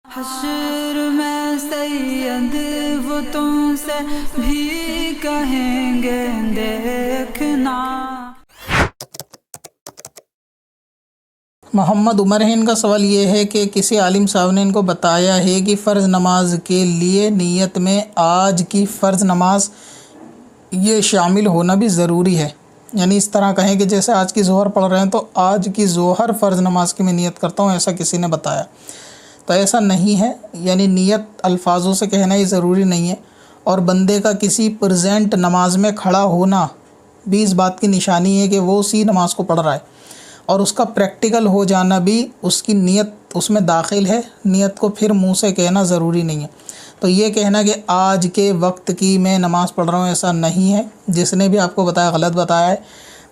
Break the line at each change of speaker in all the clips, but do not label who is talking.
حشر میں سید وہ تم سے بھی کہیں گے دیکھنا۔
محمد عمر ہیں، ان کا سوال یہ ہے کہ کسی عالم صاحب نے ان کو بتایا ہے کہ فرض نماز کے لیے نیت میں آج کی فرض نماز یہ شامل ہونا بھی ضروری ہے، یعنی اس طرح کہیں کہ جیسے آج کی ظہر پڑھ رہے ہیں تو آج کی ظہر فرض نماز کی میں نیت کرتا ہوں، ایسا کسی نے بتایا تو ایسا نہیں ہے، یعنی نیت الفاظوں سے کہنا یہ ضروری نہیں ہے، اور بندے کا کسی پریزنٹ نماز میں کھڑا ہونا بھی اس بات کی نشانی ہے کہ وہ اسی نماز کو پڑھ رہا ہے، اور اس کا پریکٹیکل ہو جانا بھی اس کی نیت اس میں داخل ہے، نیت کو پھر منہ سے کہنا ضروری نہیں ہے۔ تو یہ کہنا کہ آج کے وقت کی میں نماز پڑھ رہا ہوں ایسا نہیں ہے، جس نے بھی آپ کو بتایا غلط بتایا ہے۔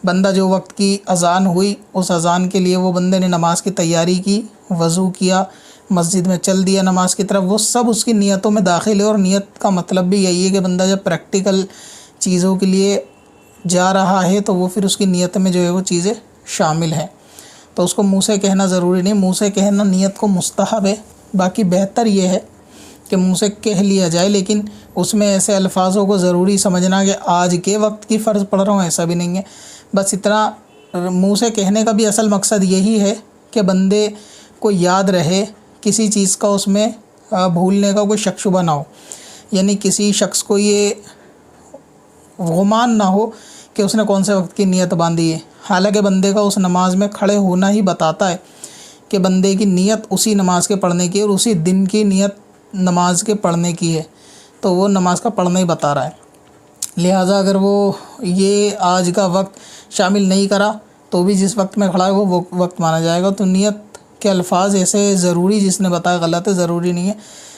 بندہ جو وقت کی اذان ہوئی اس اذان کے لیے وہ بندے نے نماز کی تیاری کی، وضو کیا، مسجد میں چل دیا نماز کی طرف، وہ سب اس کی نیتوں میں داخل ہے، اور نیت کا مطلب بھی یہی ہے کہ بندہ جب پریکٹیکل چیزوں کے لیے جا رہا ہے تو وہ پھر اس کی نیت میں جو ہے وہ چیزیں شامل ہیں، تو اس کو منہ سے کہنا ضروری نہیں، منہ سے کہنا نیت کو مستحب ہے، باقی بہتر یہ ہے کہ منہ سے کہہ لیا جائے، لیکن اس میں ایسے الفاظوں کو ضروری سمجھنا کہ آج کے وقت کی فرض پڑھ رہا ہوں ایسا بھی نہیں ہے۔ بس اتنا منہ سے کہنے کا بھی اصل مقصد یہی ہے کہ بندے کو یاد رہے، کسی چیز کا اس میں بھولنے کا کوئی شک شبہ نہ ہو، یعنی کسی شخص کو یہ گمان نہ ہو کہ اس نے کون سے وقت کی نیت باندھی ہے، حالانکہ بندے کا اس نماز میں کھڑے ہونا ہی بتاتا ہے کہ بندے کی نیت اسی نماز کے پڑھنے کی ہے، اور اسی دن کی نیت نماز کے پڑھنے کی ہے، تو وہ نماز کا پڑھنا ہی بتا رہا ہے۔ لہٰذا اگر وہ یہ آج کا وقت شامل نہیں کرا تو بھی جس وقت میں کھڑا ہے وہ وقت مانا جائے گا۔ تو نیت کے الفاظ ایسے ضروری جس نے بتایا غلط ہے، ضروری نہیں ہے،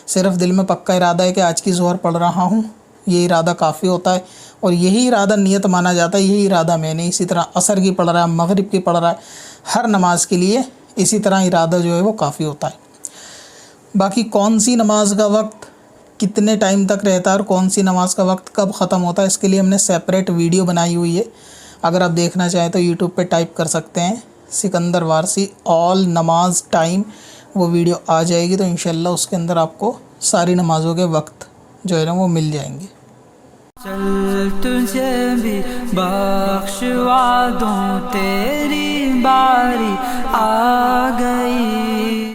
صرف دل میں پکا ارادہ ہے کہ آج کی ظہر پڑھ رہا ہوں، یہ ارادہ کافی ہوتا ہے، اور یہی ارادہ نیت مانا جاتا ہے، یہی ارادہ میں نے۔ اسی طرح عصر کی پڑھ رہا ہے، مغرب کی پڑھ رہا ہے، ہر نماز کے لیے اسی طرح ارادہ جو ہے وہ کافی ہوتا ہے۔ باقی کون سی نماز کا وقت کتنے ٹائم تک رہتا ہے اور کون سی نماز کا وقت کب ختم ہوتا ہے، اس کے لیے ہم نے سیپریٹ ویڈیو بنائی ہوئی ہے، اگر آپ دیکھنا چاہیں تو یوٹیوب پہ ٹائپ کر سکتے ہیں سکندر وارسی آل نماز ٹائم، وہ ویڈیو آ جائے گی، تو انشاءاللہ اس کے اندر آپ کو ساری نمازوں کے وقت جو ہے نا وہ مل جائیں گے۔
چل تجھے بھی بخشوا دوں، تیری باری آ گئی۔